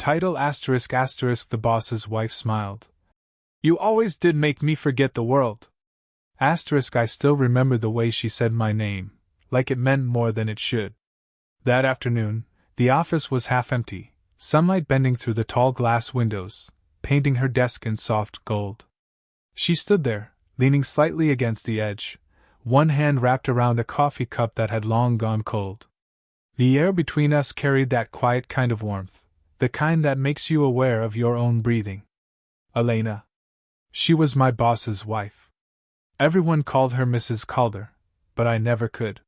title asterisk asterisk the boss's wife smiled. You always did make me forget the world. Asterisk I still remember the way she said my name, like it meant more than it should. That afternoon, the office was half empty, sunlight bending through the tall glass windows, painting her desk in soft gold. She stood there, leaning slightly against the edge, one hand wrapped around a coffee cup that had long gone cold. The air between us carried that quiet kind of warmth, the kind that makes you aware of your own breathing. Elena. She was my boss's wife. Everyone called her Mrs. Calder, but I never could.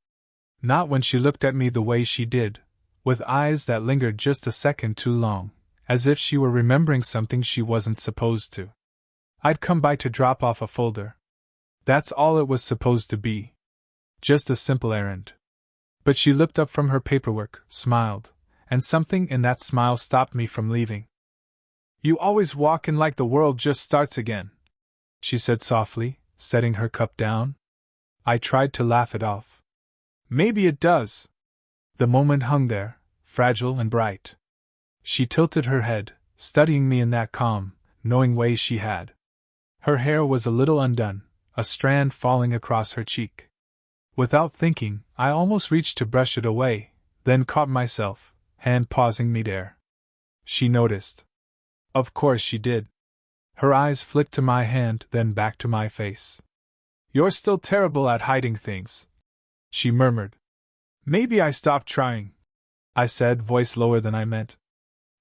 Not when she looked at me the way she did, with eyes that lingered just a second too long, as if she were remembering something she wasn't supposed to. I'd come by to drop off a folder. That's all it was supposed to be. Just a simple errand. But she looked up from her paperwork, smiled, and something in that smile stopped me from leaving. You always walk in like the world just starts again, she said softly, setting her cup down. I tried to laugh it off. Maybe it does. The moment hung there, fragile and bright. She tilted her head, studying me in that calm, knowing way she had. Her hair was a little undone, a strand falling across her cheek. Without thinking, I almost reached to brush it away, then caught myself, hand pausing midair. She noticed. Of course she did. Her eyes flicked to my hand, then back to my face. You're still terrible at hiding things, she murmured. Maybe I stopped trying, I said, voice lower than I meant.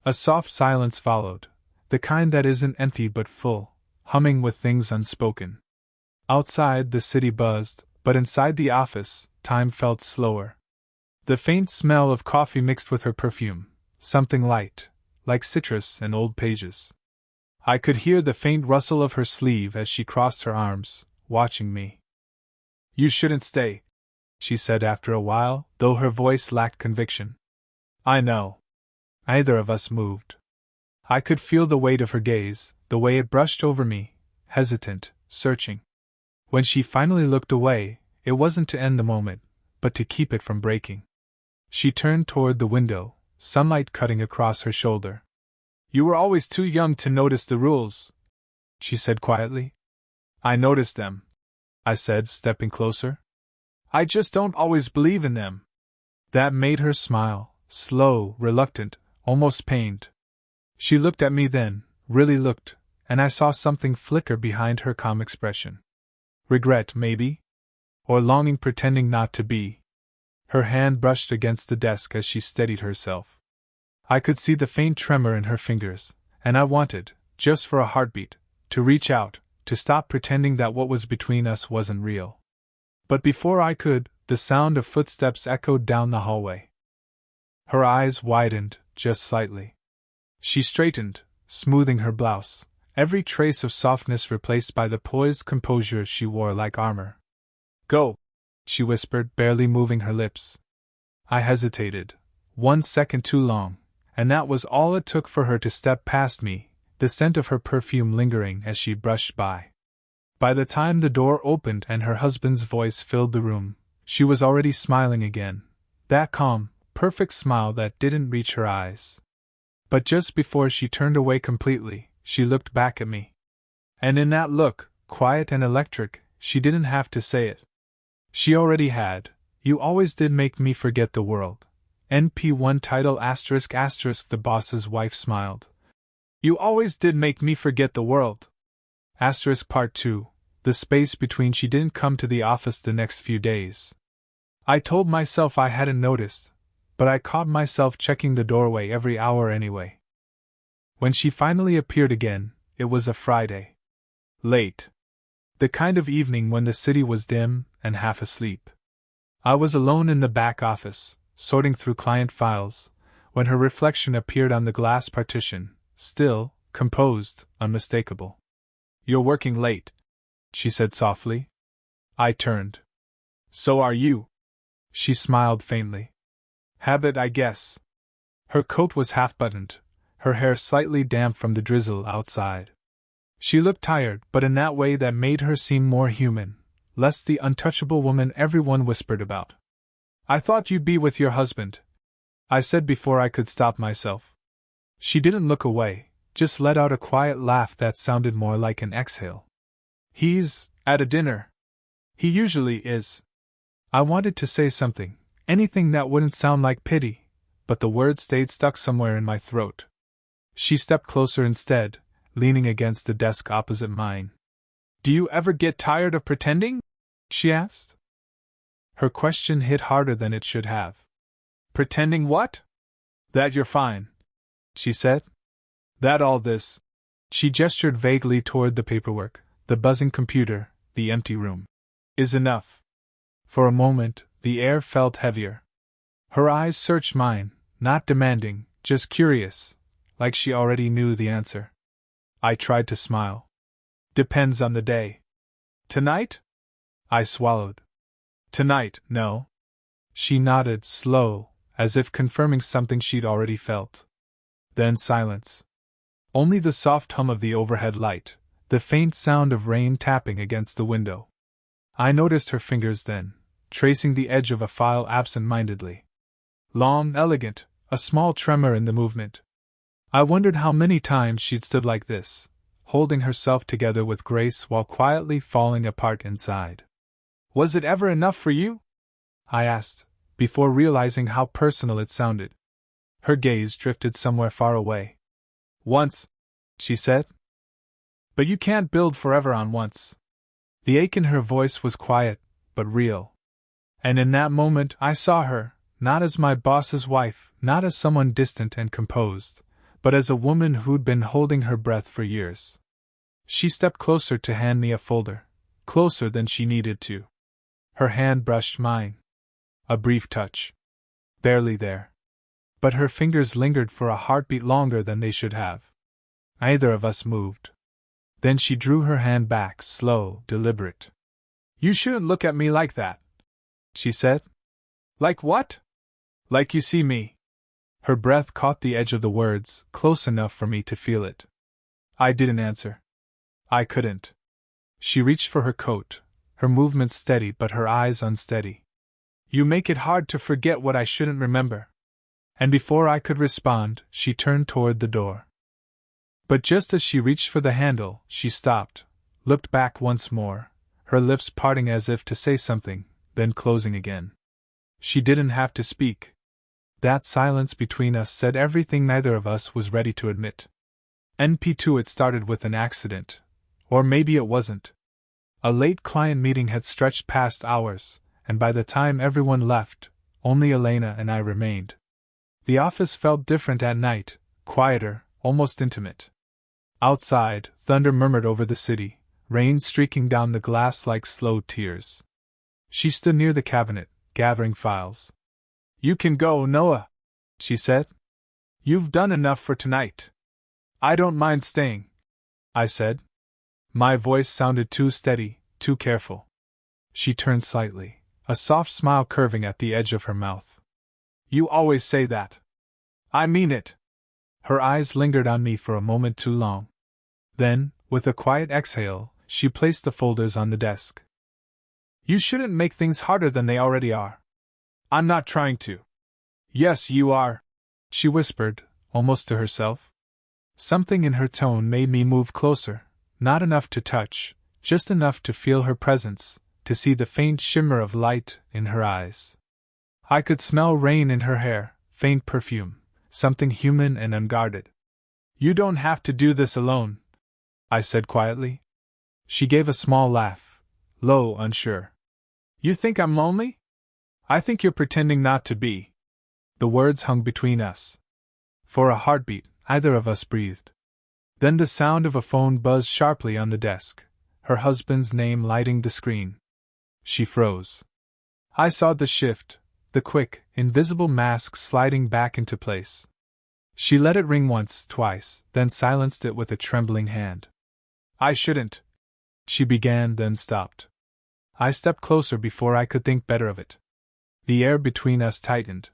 A soft silence followed, the kind that isn't empty but full, humming with things unspoken. Outside the city buzzed, but inside the office, time felt slower. The faint smell of coffee mixed with her perfume, something light, like citrus and old pages. I could hear the faint rustle of her sleeve as she crossed her arms, watching me. You shouldn't stay, she said after a while, though her voice lacked conviction. I know. Neither of us moved. I could feel the weight of her gaze, the way it brushed over me, hesitant, searching. When she finally looked away, it wasn't to end the moment, but to keep it from breaking. She turned toward the window, sunlight cutting across her shoulder. You were always too young to notice the rules, she said quietly. I noticed them, I said, stepping closer. I just don't always believe in them. That made her smile, slow, reluctant, almost pained. She looked at me then, really looked, and I saw something flicker behind her calm expression. Regret, maybe? Or longing pretending not to be. Her hand brushed against the desk as she steadied herself. I could see the faint tremor in her fingers, and I wanted, just for a heartbeat, to reach out, to stop pretending that what was between us wasn't real. But before I could, the sound of footsteps echoed down the hallway. Her eyes widened, just slightly. She straightened, smoothing her blouse, every trace of softness replaced by the poised composure she wore like armor. Go, she whispered, barely moving her lips. I hesitated, 1 second too long, and that was all it took for her to step past me, the scent of her perfume lingering as she brushed by. By the time the door opened and her husband's voice filled the room, she was already smiling again, that calm, perfect smile that didn't reach her eyes. But just before she turned away completely, she looked back at me. And in that look, quiet and electric, she didn't have to say it. She already had. You always did make me forget the world. NP1 title asterisk asterisk the boss's wife smiled. You always did make me forget the world. Asterisk part 2, the space between. She didn't come to the office the next few days. I told myself I hadn't noticed, but I caught myself checking the doorway every hour anyway. When she finally appeared again, it was a Friday. Late. The kind of evening when the city was dim and half asleep. I was alone in the back office, sorting through client files, when her reflection appeared on the glass partition, still, composed, unmistakable. You're working late, she said softly. I turned. So are you. She smiled faintly. Habit, I guess. Her coat was half-buttoned, her hair slightly damp from the drizzle outside. She looked tired, but in that way that made her seem more human, less the untouchable woman everyone whispered about. I thought you'd be with your husband, I said before I could stop myself. She didn't look away, just let out a quiet laugh that sounded more like an exhale. He's at a dinner. He usually is. I wanted to say something, anything that wouldn't sound like pity, but the words stayed stuck somewhere in my throat. She stepped closer instead, leaning against the desk opposite mine. Do you ever get tired of pretending? She asked. Her question hit harder than it should have. Pretending what? That you're fine, she said. That all this. She gestured vaguely toward the paperwork, the buzzing computer, the empty room. Is enough. For a moment, the air felt heavier. Her eyes searched mine, not demanding, just curious, like she already knew the answer. I tried to smile. Depends on the day. Tonight? I swallowed. Tonight, no. She nodded, slow, as if confirming something she'd already felt. Then silence. Only the soft hum of the overhead light, the faint sound of rain tapping against the window. I noticed her fingers then, tracing the edge of a file absent-mindedly. Long, elegant, a small tremor in the movement. I wondered how many times she'd stood like this, holding herself together with grace while quietly falling apart inside. Was it ever enough for you? I asked, before realizing how personal it sounded. Her gaze drifted somewhere far away. Once, she said. But you can't build forever on once. The ache in her voice was quiet, but real. And in that moment I saw her, not as my boss's wife, not as someone distant and composed, but as a woman who'd been holding her breath for years. She stepped closer to hand me a folder, closer than she needed to. Her hand brushed mine. A brief touch. Barely there. But her fingers lingered for a heartbeat longer than they should have. Neither of us moved. Then she drew her hand back, slow, deliberate. You shouldn't look at me like that, she said. Like what? Like you see me. Her breath caught the edge of the words, close enough for me to feel it. I didn't answer. I couldn't. She reached for her coat, her movements steady but her eyes unsteady. You make it hard to forget what I shouldn't remember. And before I could respond, she turned toward the door. But just as she reached for the handle, she stopped, looked back once more, her lips parting as if to say something, then closing again. She didn't have to speak. That silence between us said everything neither of us was ready to admit. NP2 it started with an accident. Or maybe it wasn't. A late client meeting had stretched past hours, and by the time everyone left, only Elena and I remained. The office felt different at night, quieter, almost intimate. Outside, thunder murmured over the city, rain streaking down the glass like slow tears. She stood near the cabinet, gathering files. You can go, Noah, she said. You've done enough for tonight. I don't mind staying, I said. My voice sounded too steady, too careful. She turned slightly, a soft smile curving at the edge of her mouth. You always say that. I mean it. Her eyes lingered on me for a moment too long. Then, with a quiet exhale, she placed the folders on the desk. You shouldn't make things harder than they already are. I'm not trying to. Yes, you are, she whispered, almost to herself. Something in her tone made me move closer, not enough to touch, just enough to feel her presence, to see the faint shimmer of light in her eyes. I could smell rain in her hair, faint perfume, something human and unguarded. You don't have to do this alone, I said quietly. She gave a small laugh, low, unsure. You think I'm lonely? I think you're pretending not to be. The words hung between us. For a heartbeat, either of us breathed. Then the sound of a phone buzzed sharply on the desk, her husband's name lighting the screen. She froze. I saw the shift, the quick, invisible mask sliding back into place. She let it ring once, twice, then silenced it with a trembling hand. I shouldn't, she began, then stopped. I stepped closer before I could think better of it. The air between us tightened.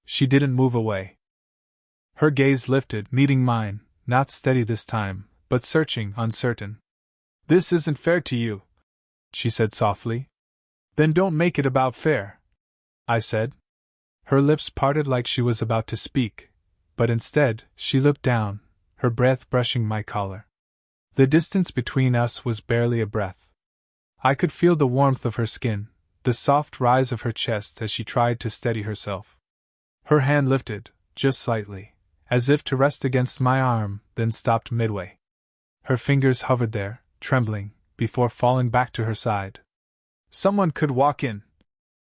She didn't move away. Her gaze lifted, meeting mine, not steady this time, but searching, uncertain. This isn't fair to you, she said softly. Then don't make it about fair, I said. Her lips parted like she was about to speak, but instead, she looked down, her breath brushing my collar. The distance between us was barely a breath. I could feel the warmth of her skin, the soft rise of her chest as she tried to steady herself. Her hand lifted, just slightly, as if to rest against my arm, then stopped midway. Her fingers hovered there, trembling, before falling back to her side. "Someone could walk in,"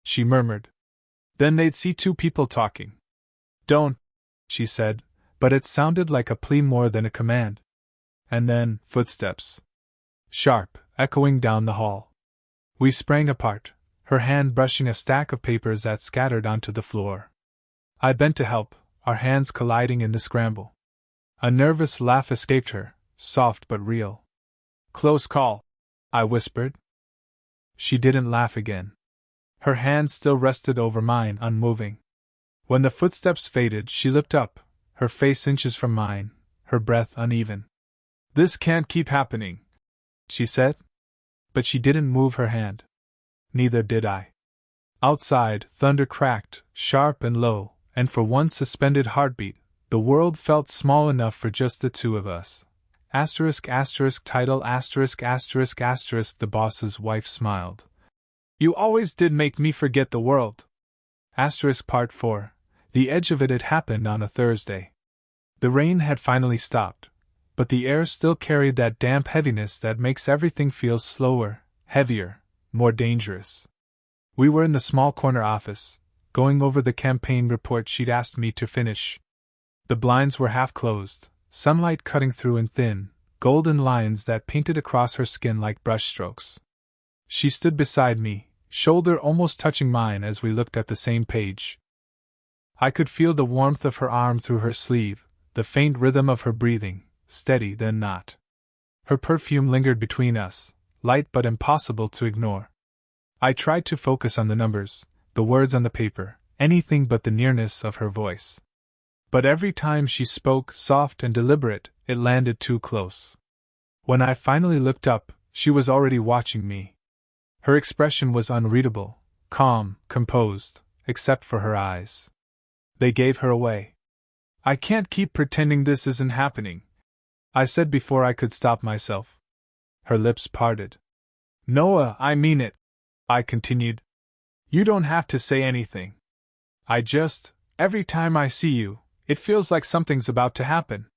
she murmured. "Then they'd see two people talking." "Don't," she said, but it sounded like a plea more than a command. And then, footsteps. Sharp, echoing down the hall. We sprang apart, her hand brushing a stack of papers that scattered onto the floor. I bent to help, our hands colliding in the scramble. A nervous laugh escaped her, soft but real. "Close call," I whispered. She didn't laugh again. Her hand still rested over mine, unmoving. When the footsteps faded, she looked up, her face inches from mine, her breath uneven. "This can't keep happening," she said. But she didn't move her hand. Neither did I. Outside, thunder cracked, sharp and low, and for one suspended heartbeat, the world felt small enough for just the two of us. Title The boss's wife smiled. "You always did make me forget the world." Part 4. The edge of it had happened on a Thursday. The rain had finally stopped, but the air still carried that damp heaviness that makes everything feel slower, heavier, more dangerous. We were in the small corner office, going over the campaign report she'd asked me to finish. The blinds were half closed, sunlight cutting through in thin, golden lines that painted across her skin like brushstrokes. She stood beside me, shoulder almost touching mine as we looked at the same page. I could feel the warmth of her arm through her sleeve, the faint rhythm of her breathing, steady then not. Her perfume lingered between us, light but impossible to ignore. I tried to focus on the numbers, the words on the paper, anything but the nearness of her voice. But every time she spoke, soft and deliberate, it landed too close. When I finally looked up, she was already watching me. Her expression was unreadable, calm, composed, except for her eyes. They gave her away. "I can't keep pretending this isn't happening," I said before I could stop myself. Her lips parted. "Noah, I mean it," I continued. "You don't have to say anything. Every time I see you, it feels like something's about to happen.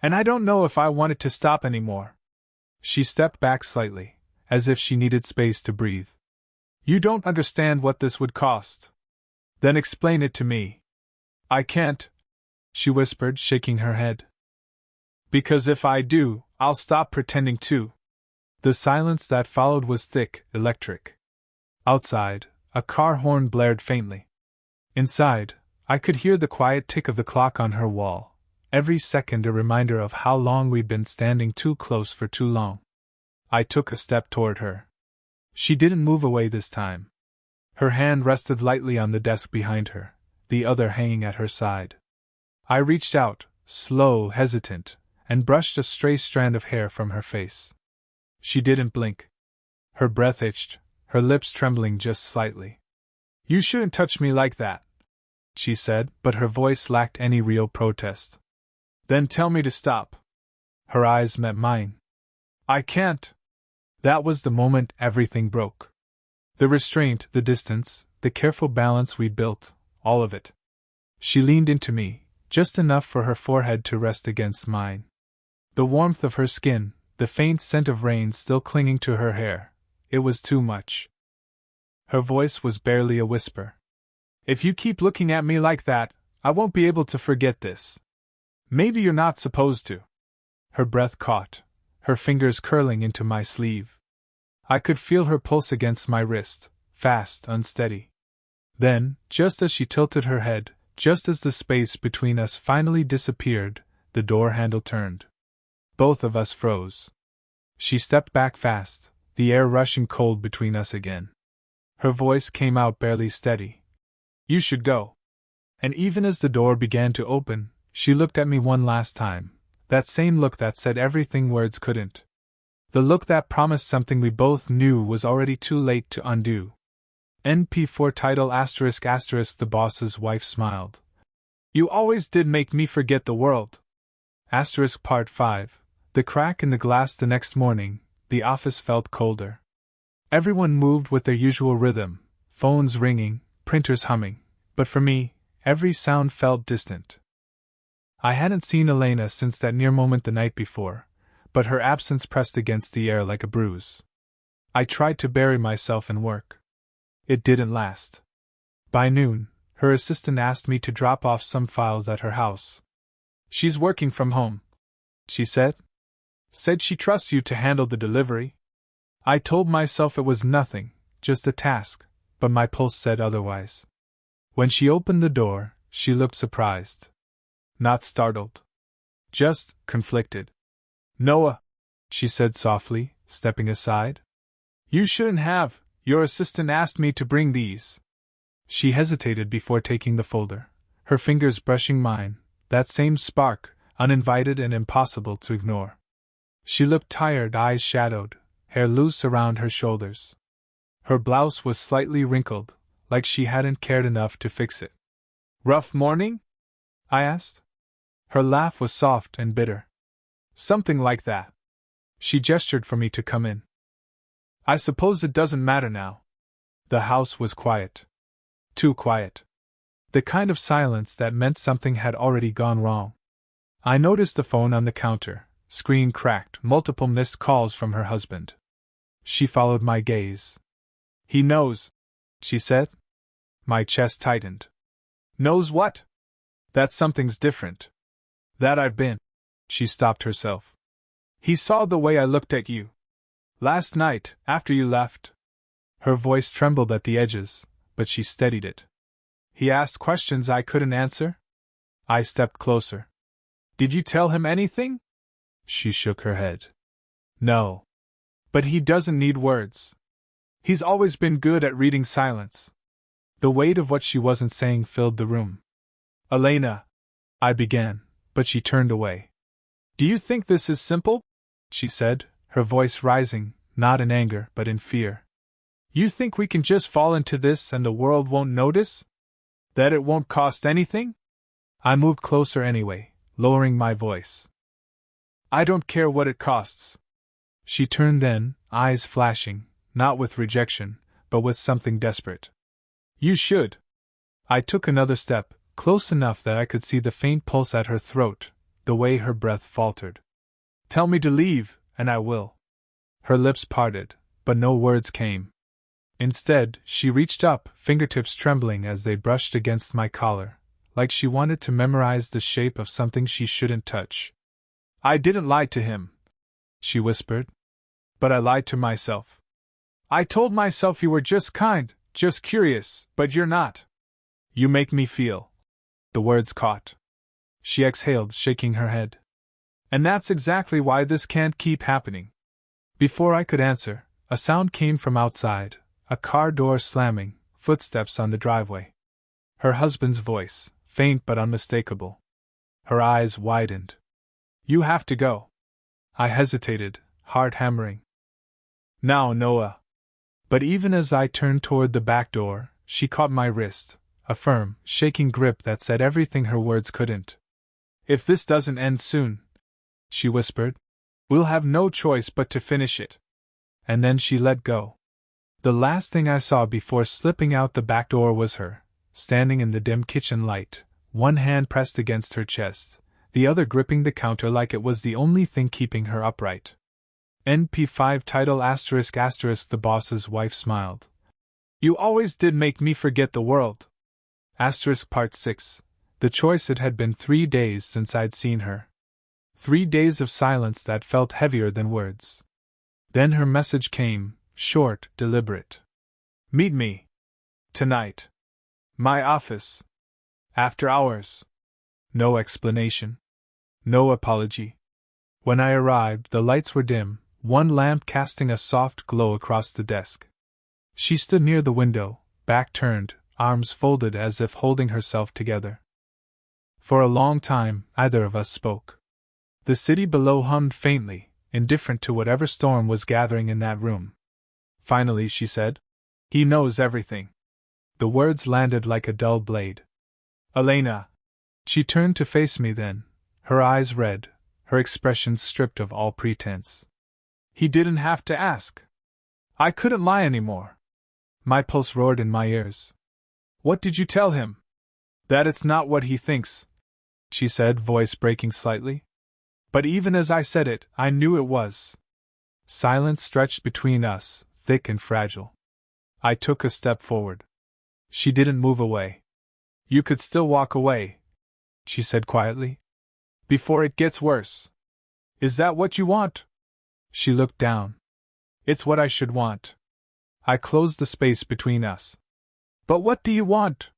And I don't know if I want it to stop anymore." She stepped back slightly, as if she needed space to breathe. "You don't understand what this would cost." "Then explain it to me." "I can't," she whispered, shaking her head. "Because if I do, I'll stop pretending too." The silence that followed was thick, electric. Outside, a car horn blared faintly. Inside, I could hear the quiet tick of the clock on her wall, every second a reminder of how long we'd been standing too close for too long. I took a step toward her. She didn't move away this time. Her hand rested lightly on the desk behind her, the other hanging at her side. I reached out, slow, hesitant, and brushed a stray strand of hair from her face. She didn't blink. Her breath itched, her lips trembling just slightly. "You shouldn't touch me like that," she said, but her voice lacked any real protest. "Then tell me to stop." Her eyes met mine. "I can't." That was the moment everything broke. The restraint, the distance, the careful balance we'd built, all of it. She leaned into me, just enough for her forehead to rest against mine. The warmth of her skin, the faint scent of rain still clinging to her hair, it was too much. Her voice was barely a whisper. "If you keep looking at me like that, I won't be able to forget this. Maybe you're not supposed to." Her breath caught, her fingers curling into my sleeve. I could feel her pulse against my wrist, fast, unsteady. Then, just as she tilted her head, just as the space between us finally disappeared, the door handle turned. Both of us froze. She stepped back fast, the air rushing cold between us again. Her voice came out barely steady. "You should go." And even as the door began to open, she looked at me one last time, that same look that said everything words couldn't. The look that promised something we both knew was already too late to undo. NP4 title **** The boss's wife smiled. You always did make me forget the world. Part 5. The crack in the glass. The next morning, the office felt colder. Everyone moved with their usual rhythm, phones ringing, printers humming, but for me, every sound felt distant. I hadn't seen Elena since that near moment the night before, but her absence pressed against the air like a bruise. I tried to bury myself in work. It didn't last. By noon, her assistant asked me to drop off some files at her house. She's working from home, she said. Said she trusts you to handle the delivery. I told myself it was nothing, just a task, but my pulse said otherwise. When she opened the door, she looked surprised. Not startled. Just conflicted. Noah, she said softly, stepping aside. You shouldn't have. Your assistant asked me to bring these. She hesitated before taking the folder, her fingers brushing mine, that same spark, uninvited and impossible to ignore. She looked tired, eyes shadowed, hair loose around her shoulders. Her blouse was slightly wrinkled, like she hadn't cared enough to fix it. Rough morning? I asked. Her laugh was soft and bitter. Something like that. She gestured for me to come in. I suppose it doesn't matter now. The house was quiet. Too quiet. The kind of silence that meant something had already gone wrong. I noticed the phone on the counter, screen cracked, multiple missed calls from her husband. She followed my gaze. He knows, she said. My chest tightened. Knows what? That something's different. That I've been. She stopped herself. He saw the way I looked at you. Last night, after you left. Her voice trembled at the edges, but she steadied it. He asked questions I couldn't answer? I stepped closer. Did you tell him anything? She shook her head. No. But he doesn't need words. He's always been good at reading silence. The weight of what she wasn't saying filled the room. Elena, I began, but she turned away. Do you think this is simple? She said, her voice rising, not in anger but in fear. You think we can just fall into this and the world won't notice? That it won't cost anything? I moved closer anyway, lowering my voice. I don't care what it costs. She turned then, eyes flashing, not with rejection, but with something desperate. You should. I took another step, close enough that I could see the faint pulse at her throat, the way her breath faltered. Tell me to leave, and I will. Her lips parted, but no words came. Instead, she reached up, fingertips trembling as they brushed against my collar, like she wanted to memorize the shape of something she shouldn't touch. I didn't lie to him, she whispered. But I lied to myself. I told myself you were just kind, just curious, but you're not. You make me feel. The words caught. She exhaled, shaking her head. And that's exactly why this can't keep happening. Before I could answer, a sound came from outside, a car door slamming, footsteps on the driveway. Her husband's voice, faint but unmistakable. Her eyes widened. You have to go. I hesitated, heart hammering. Now, Noah. But even as I turned toward the back door, she caught my wrist, a firm, shaking grip that said everything her words couldn't. If this doesn't end soon, she whispered, we'll have no choice but to finish it. And then she let go. The last thing I saw before slipping out the back door was her, standing in the dim kitchen light, one hand pressed against her chest, the other gripping the counter like it was the only thing keeping her upright. NP5 title ****. The boss's wife smiled. You always did make me forget the world. Part 6. The choice. It had been 3 days since I'd seen her. 3 days of silence that felt heavier than words. Then her message came, short, deliberate. Meet me. Tonight. My office. After hours. No explanation. No apology. When I arrived, the lights were dim, one lamp casting a soft glow across the desk. She stood near the window, back turned, arms folded as if holding herself together. For a long time, neither of us spoke. The city below hummed faintly, indifferent to whatever storm was gathering in that room. Finally, she said, He knows everything. The words landed like a dull blade. Elena. She turned to face me then, her eyes red, her expression stripped of all pretense. He didn't have to ask. I couldn't lie anymore. My pulse roared in my ears. What did you tell him? That it's not what he thinks, she said, voice breaking slightly. But even as I said it, I knew it was. Silence stretched between us, thick and fragile. I took a step forward. She didn't move away. You could still walk away, she said quietly. Before it gets worse. Is that what you want? She looked down. It's what I should want. I closed the space between us. But what do you want?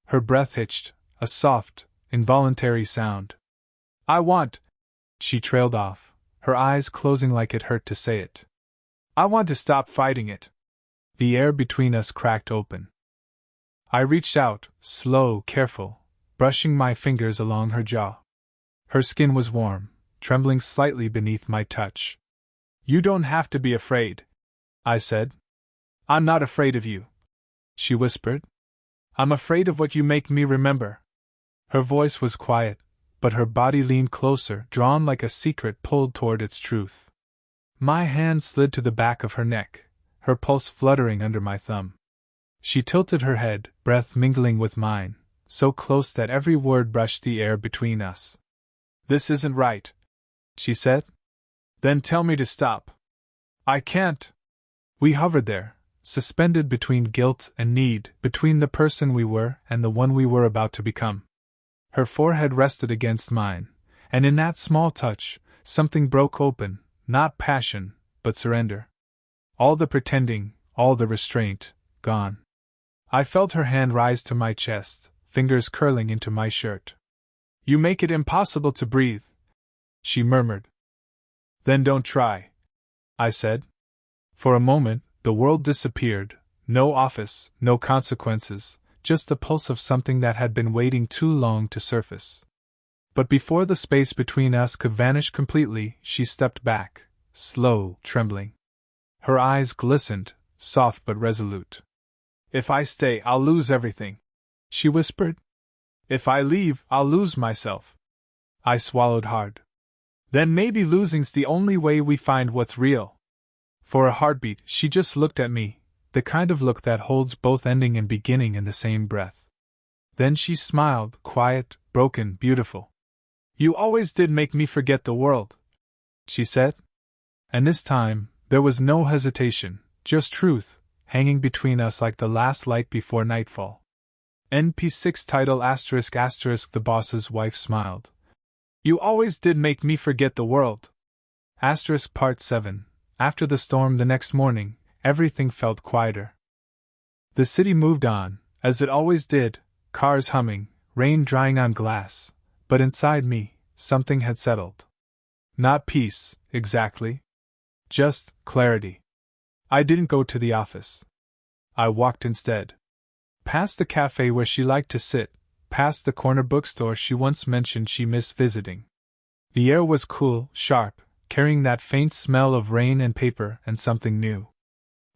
Her breath hitched, a soft, involuntary sound. I want. She trailed off, her eyes closing like it hurt to say it. I want to stop fighting it. The air between us cracked open. I reached out, slow, careful, brushing my fingers along her jaw. Her skin was warm, trembling slightly beneath my touch. You don't have to be afraid, I said. I'm not afraid of you, she whispered. I'm afraid of what you make me remember. Her voice was quiet, but her body leaned closer, drawn like a secret pulled toward its truth. My hand slid to the back of her neck, her pulse fluttering under my thumb. She tilted her head, breath mingling with mine, so close that every word brushed the air between us. This isn't right, she said. Then tell me to stop. I can't. We hovered there, suspended between guilt and need, between the person we were and the one we were about to become. Her forehead rested against mine, and in that small touch, something broke open, not passion, but surrender. All the pretending, all the restraint, gone. I felt her hand rise to my chest, fingers curling into my shirt. You make it impossible to breathe, she murmured. Then don't try, I said. For a moment, the world disappeared, no office, no consequences, just the pulse of something that had been waiting too long to surface. But before the space between us could vanish completely, she stepped back, slow, trembling. Her eyes glistened, soft but resolute. If I stay, I'll lose everything, she whispered. If I leave, I'll lose myself. I swallowed hard. Then maybe losing's the only way we find what's real. For a heartbeat, she just looked at me, the kind of look that holds both ending and beginning in the same breath. Then she smiled, quiet, broken, beautiful. You always did make me forget the world, she said. And this time, there was no hesitation, just truth, hanging between us like the last light before nightfall. NP6 title ***. The boss's wife smiled. You always did make me forget the world. Part 7. After the storm the next morning, everything felt quieter. The city moved on, as it always did, cars humming, rain drying on glass, but inside me, something had settled. Not peace, exactly. Just clarity. I didn't go to the office. I walked instead. Past the cafe where she liked to sit, past the corner bookstore she once mentioned she missed visiting. The air was cool, sharp, carrying that faint smell of rain and paper and something new.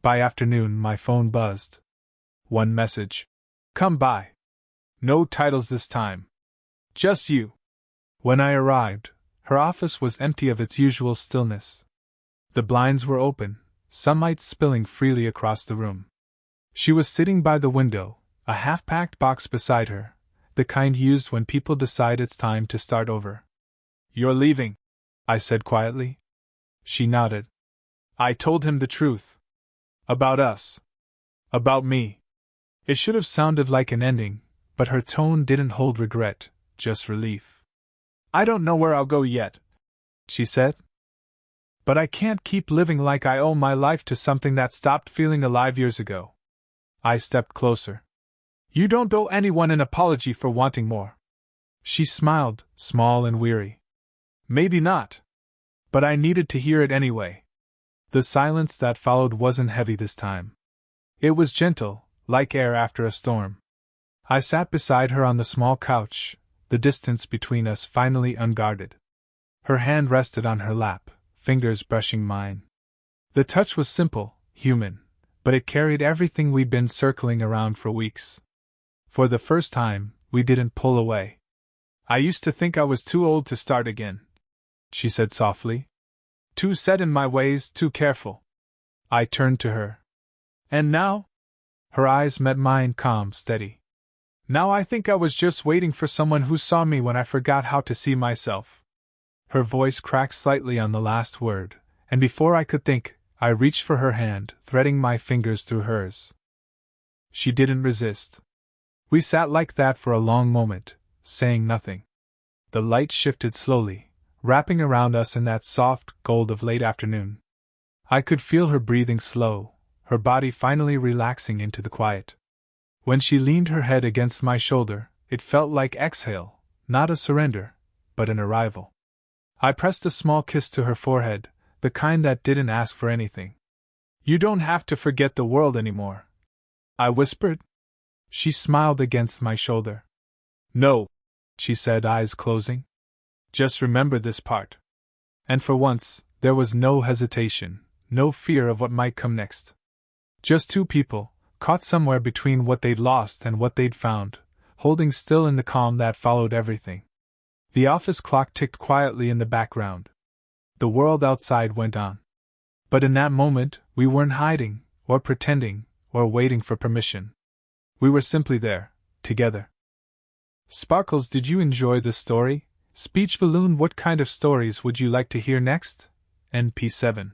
By afternoon my phone buzzed. One message. Come by. No titles this time. Just you. When I arrived, her office was empty of its usual stillness. The blinds were open, sunlight spilling freely across the room. She was sitting by the window, a half-packed box beside her, the kind used when people decide it's time to start over. You're leaving, I said quietly. She nodded. I told him the truth. About us. About me. It should have sounded like an ending, but her tone didn't hold regret, just relief. I don't know where I'll go yet, she said. But I can't keep living like I owe my life to something that stopped feeling alive years ago. I stepped closer. You don't owe anyone an apology for wanting more. She smiled, small and weary. Maybe not. But I needed to hear it anyway. The silence that followed wasn't heavy this time. It was gentle, like air after a storm. I sat beside her on the small couch, the distance between us finally unguarded. Her hand rested on her lap, fingers brushing mine. The touch was simple, human, but it carried everything we'd been circling around for weeks. For the first time, we didn't pull away. I used to think I was too old to start again, she said softly. Too set in my ways, too careful. I turned to her. And now? Her eyes met mine, calm, steady. Now I think I was just waiting for someone who saw me when I forgot how to see myself. Her voice cracked slightly on the last word, and before I could think, I reached for her hand, threading my fingers through hers. She didn't resist. We sat like that for a long moment, saying nothing. The light shifted slowly, wrapping around us in that soft gold of late afternoon. I could feel her breathing slow, her body finally relaxing into the quiet. When she leaned her head against my shoulder, it felt like exhale, not a surrender, but an arrival. I pressed a small kiss to her forehead, the kind that didn't ask for anything. You don't have to forget the world anymore, I whispered. She smiled against my shoulder. No, she said, eyes closing. Just remember this part. And for once, there was no hesitation, no fear of what might come next. Just two people, caught somewhere between what they'd lost and what they'd found, holding still in the calm that followed everything. The office clock ticked quietly in the background. The world outside went on. But in that moment, we weren't hiding, or pretending, or waiting for permission. We were simply there, together. Sparkles, did you enjoy the story? Speech Balloon, what kind of stories would you like to hear next? NP7